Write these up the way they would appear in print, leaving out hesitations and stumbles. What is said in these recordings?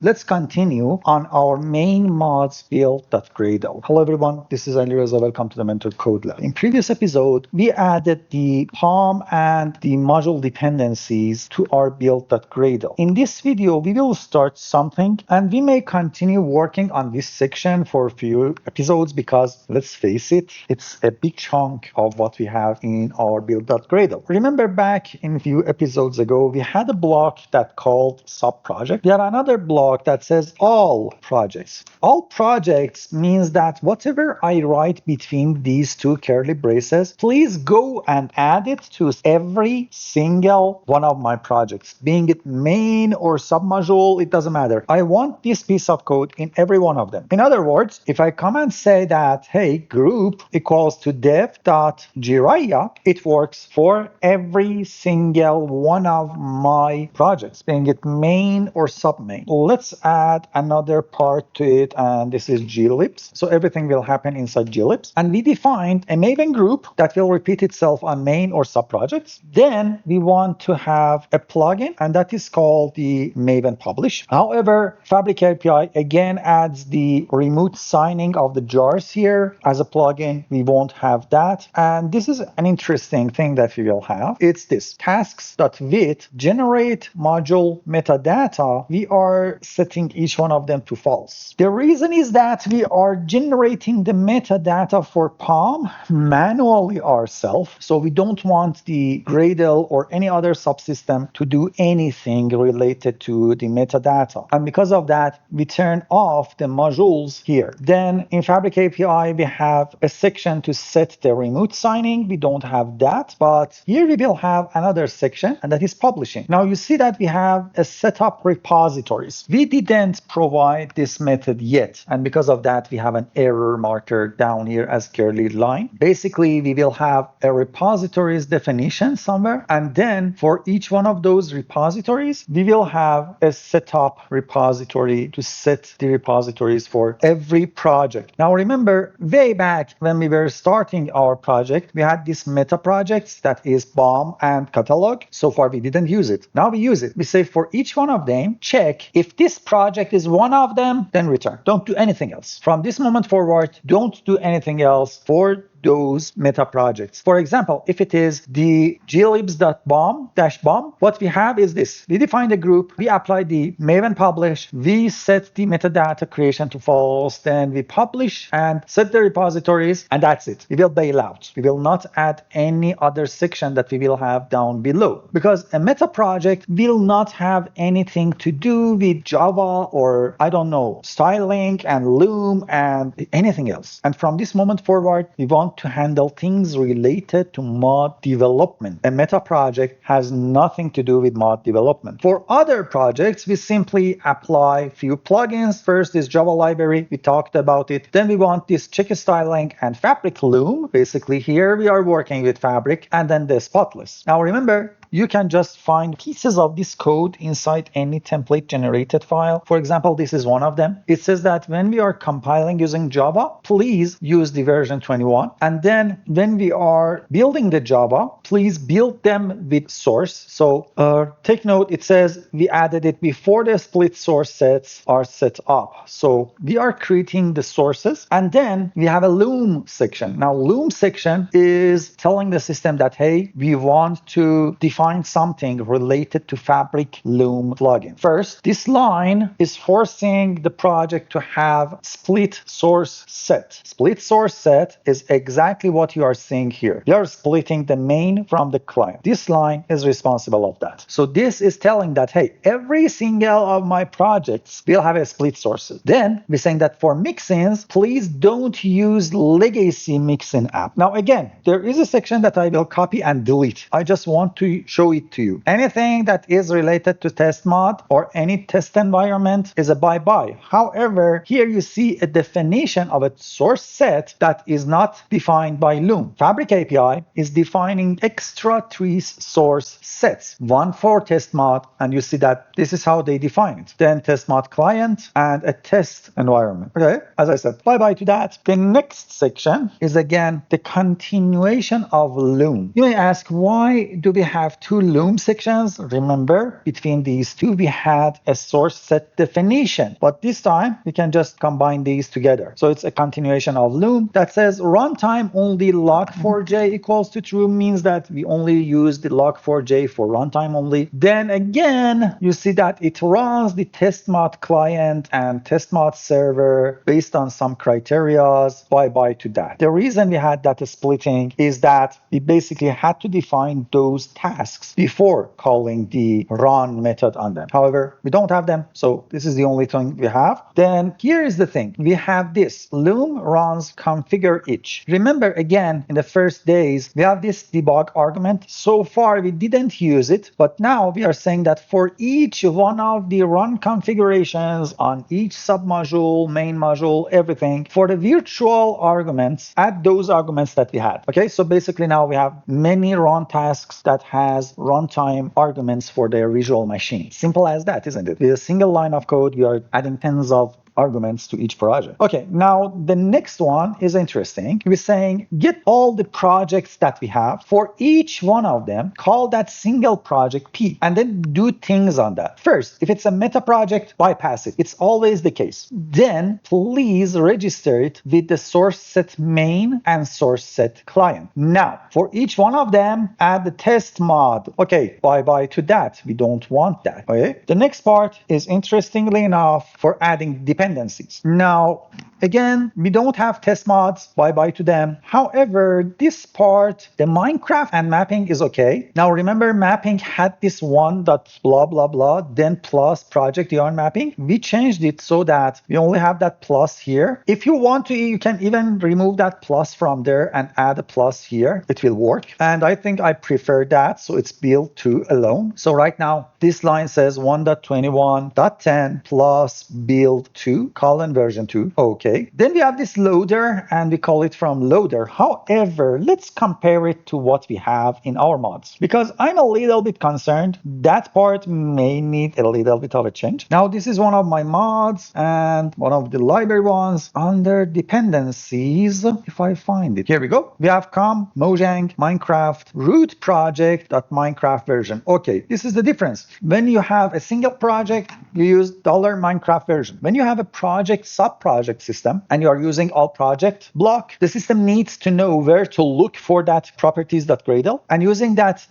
Let's continue on our main mods build.gradle. Hello everyone, this is Ali Reza. Welcome to the Mentor Code Lab. In previous episode, we added the POM and the module dependencies to our build.gradle. In this video, we will start something and we may continue working on this section for a few episodes because let's face it, it's a big chunk of what we have in our build.gradle. Remember back in a few episodes ago, we had a block that called subproject. We have another block that says all projects. All projects means that whatever I write between these two curly braces, please go and add it to every single one of my projects. Being it main or submodule, it doesn't matter. I want this piece of code in every one of them. In other words, if I come and say that, hey, group equals to dev.gradle, it works for every single one of my projects, being it main or submain. Let's add another part to it, and this is glibs. So everything will happen inside glibs. And we defined a Maven group that will repeat itself on main or sub projects. Then we want to have a plugin, and that is called the Maven publish. However, Fabric API again adds the remote signing of the jars here as a plugin. We won't have that. And this is an interesting thing that we will have. It's this tasks.with generate module metadata. We are setting each one of them to false. The reason is that we are generating the metadata for POM manually ourselves. So we don't want the Gradle or any other subsystem to do anything related to the metadata. And because of that, we turn off the modules here. Then in Fabric API, we have a section to set the remote signing. We don't have that, but here we will have another section, and that is publishing. Now you see that we have a setup repositories. We didn't provide this method yet, and because of that, we have an error marker down here as curly line. Basically, we will have a repositories definition somewhere, and then for each one of those repositories, we will have a setup repository to set the repositories for every project. Now remember, way back when we were starting our project, we had this meta projects that is BOM and catalog. So far, we didn't use it. Now we use it. We say for each one of them, check if this project is one of them, then return. Don't do anything else. From this moment forward, don't do anything else for those meta projects. For example, if it is the glibs.bom-bom, what we have is this. We define the group, we apply the Maven publish, we set the metadata creation to false, then we publish and set the repositories, and that's it. We will bail out. We will not add any other section that we will have down below, because a meta project will not have anything to do with Java or, I don't know, styling and Loom and anything else. And from this moment forward, we want to handle things related to mod development. A meta project has nothing to do with mod development. For other projects, we simply apply few plugins. First is Java library. We talked about it. Then we want this check styling and Fabric Loom. Basically, here we are working with Fabric, and then the spotless. Now remember, you can just find pieces of this code inside any template generated file. For example, this is one of them. It says that when we are compiling using Java, please use the version 21. And then when we are building the Java, please build them with source. So take note, it says we added it before the split source sets are set up. So we are creating the sources, and then we have a Loom section. Now Loom section is telling the system that, hey, we want to define something related to Fabric Loom plugin. First, this line is forcing the project to have split source set. Split source set is exactly what you are seeing here. You are splitting the main from the client. This line is responsible of that. So this is telling that, hey, every single of my projects will have a split sources. Then we're saying that for mixins, please don't use legacy mixin app. Now again, there is a section that I will copy and delete. I just want to show it to you. Anything that is related to test mod or any test environment is a bye-bye. However, here you see a definition of a source set that is not defined by Loom. Fabric API is defining extra 3 source sets, one for test mod, and you see that this is how they define it. Then test mod client and a test environment. Okay, as I said, bye-bye to that. The next section is again the continuation of Loom. You may ask, why do we have two loom sections. Remember, between these two, we had a source set definition, but this time we can just combine these together. So it's a continuation of loom that says runtime only log4j equals to true, means that we only use the log4j for runtime only. Then again, you see that it runs the test mod client and test mod server based on some criterias. Bye to that. The reason we had that splitting is that we basically had to define those tasks before calling the run method on them. However, we don't have them, so this is the only thing we have. Then here is the thing. We have this loom runs configure each. Remember, again, in the first days, we have this debug argument. So far, we didn't use it, but now we are saying that for each one of the run configurations on each submodule, main module, everything, for the virtual arguments, add those arguments that we had. Okay, so basically now we have many run tasks that has runtime arguments for their visual machine. Simple as that, isn't it? With a single line of code, we are adding tens of arguments to each project. Okay, now the next one is interesting. We're saying get all the projects that we have. For each one of them, call that single project P and then do things on that. First, if it's a meta project, bypass it. It's always the case. Then please register it with the source set main and source set client. Now, for each one of them, add the test mod. Okay, bye to that. We don't want that. Okay. The next part is, interestingly enough, for adding dependencies. Now, again, we don't have test mods. Bye to them. However, this part, the Minecraft and mapping is okay. Now, remember, mapping had this one dot blah blah blah, then plus project yarn mapping. We changed it so that we only have that plus here. If you want to, you can even remove that plus from there and add a plus here. It will work. And I think I prefer that. So it's build2 alone. So right now, this line says 1.21.10 plus build2 colon version 2. Okay. Then we have this loader and we call it from loader. However, let's compare it to what we have in our mods, because I'm a little bit concerned that part may need a little bit of a change. Now, this is one of my mods and one of the library ones under dependencies. If I find it, here we go. We have Mojang, Minecraft, root project.minecraft version. Okay, this is the difference. When you have a single project, you use $Minecraft version. When you have a project sub-project system and you are using all project block, the system needs to know where to look for that properties.gradle, and using that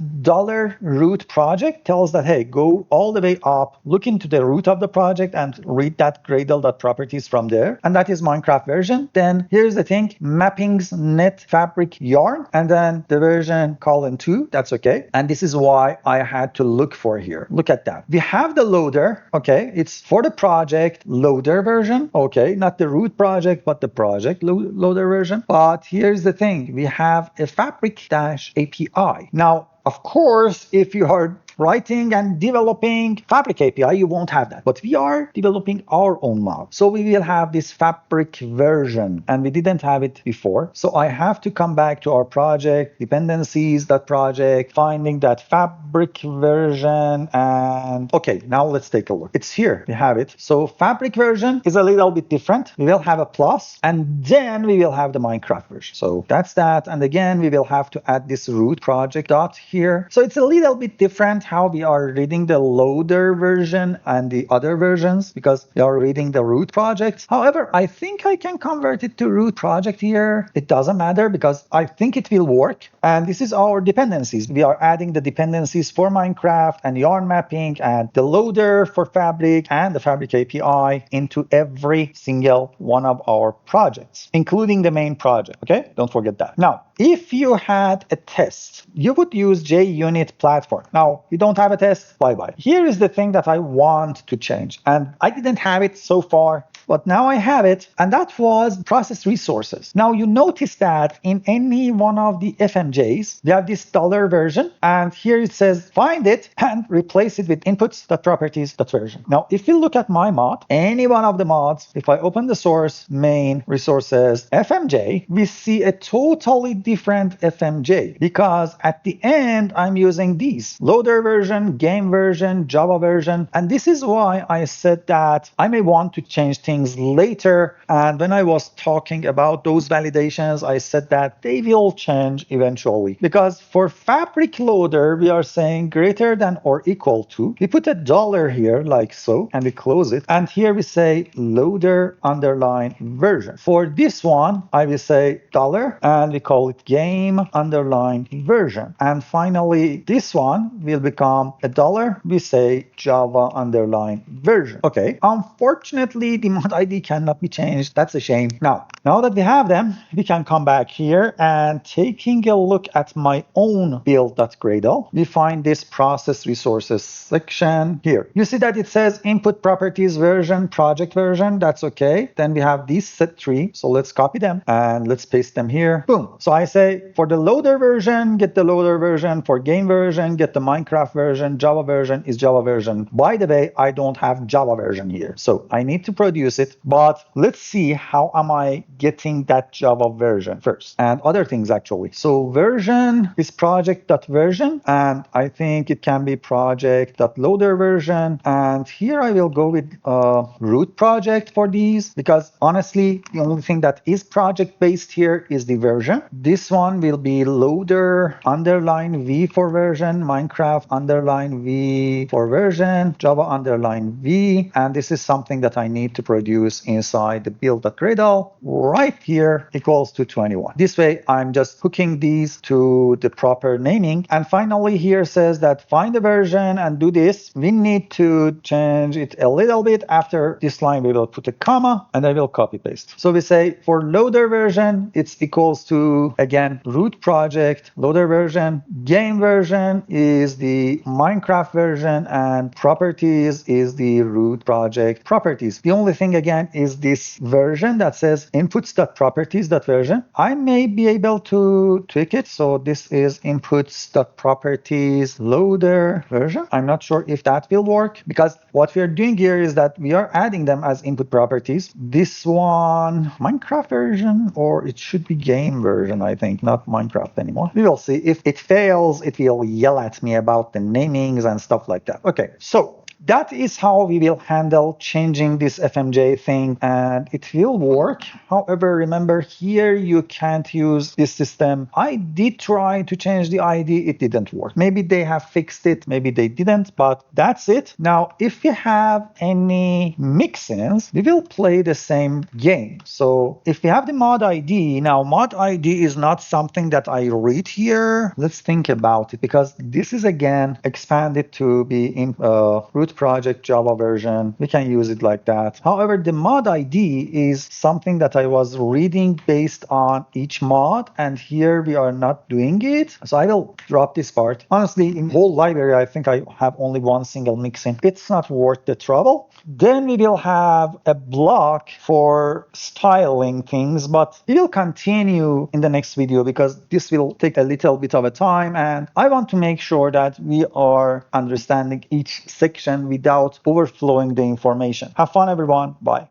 $root project tells that, hey, go all the way up, look into the root of the project and read that gradle.properties from there. And that is Minecraft version. Then here's the thing, mappings net fabric yarn, and then the version colon 2, that's okay. And this is why I had to look for here. Look at that. We have the loader, okay, it's for the project loader version, okay, not the root project, but the project loader version. But here's the thing, we have a fabric-API. Now, of course, if you are writing and developing Fabric API, you won't have that. But we are developing our own mod. So we will have this Fabric version, and we didn't have it before. So I have to come back to our project, dependencies.project, finding that Fabric version, and okay, now let's take a look. It's here, we have it. So Fabric version is a little bit different. We will have a plus, and then we will have the Minecraft version. So that's that. And again, we will have to add this root project dot here. So it's a little bit different how we are reading the loader version and the other versions, because we are reading the root project. However, I think I can convert it to root project here. It doesn't matter because I think it will work. And this is our dependencies. We are adding the dependencies for Minecraft and yarn mapping and the loader for Fabric and the Fabric API into every single one of our projects, including the main project. Okay, don't forget that. Now, if you had a test, you would use JUnit platform. Now, we don't have a test, bye-bye. Here is the thing that I want to change. And I didn't have it so far, but now I have it. And that was process resources. Now, you notice that in any one of the FMJs, they have this $version. And here it says, find it and replace it with inputs.properties.version. Now, if you look at my mod, any one of the mods, if I open the source, main, resources, FMJ, we see a totally different FMJ, because at the end, I'm using these loader version, game version, Java version. And this is why I said that I may want to change things things later. And when I was talking about those validations, I said that they will change eventually. Because for fabric loader, we are saying greater than or equal to. We put a dollar here like so, and we close it. And here we say loader underline version. For this one, I will say dollar, and we call it game underline version. And finally, this one will become a dollar. We say Java underline version. Okay. Unfortunately, the mod ID cannot be changed. That's a shame. Now that we have them, we can come back here and taking a look at my own build.gradle, we find this process resources section here. You see that it says input properties version, project version. That's okay. Then we have these set three. So let's copy them and let's paste them here. Boom. So I say for the loader version, get the loader version. For game version, get the Minecraft version. Java version is Java version. By the way, I don't have Java version here. So I need to produce it. But let's see how am I getting that Java version first and other things actually. So version is project.version, and I think it can be project.loader version. And here I will go with root project for these, because honestly, the only thing that is project based here is the version. This one will be loader underline V for version, Minecraft underline V for version, Java underline V. And this is something that I need to produce inside the build.gradle right here equals to 21. This way, I'm just hooking these to the proper naming. And finally, here says that find the version and do this. We need to change it a little bit. After this line, we will put a comma and I will copy paste. So we say for loader version, it's equals to, again, root project, loader version, game version is the Minecraft version, and properties is the root project properties. The only thing again is this version that says inputs.properties.version. I may be able to tweak it. So this is inputs.properties loader version. I'm not sure if that will work, because what we are doing here is that we are adding them as input properties. This one, Minecraft version, or it should be game version, I think, not Minecraft anymore. We will see. If it fails, it will yell at me about the namings and stuff like that. Okay, so that is how we will handle changing this FMJ thing, and it will work. However, remember here you can't use this system. I did try to change the ID, it didn't work. Maybe they have fixed it, maybe they didn't, but that's it. Now, if we have any mix-ins, we will play the same game. So if we have the mod ID, now mod ID is not something that I read here. Let's think about it, because this is again expanded to be in root project Java version. We can use it like that. However, the mod ID is something that I was reading based on each mod, and here we are not doing it. So I will drop this part. Honestly, in whole library, I think I have only one single mixin. It's not worth the trouble. Then we will have a block for styling things, but we will continue in the next video because this will take a little bit of a time, and I want to make sure that we are understanding each section without overflowing the information. Have fun, everyone. Bye.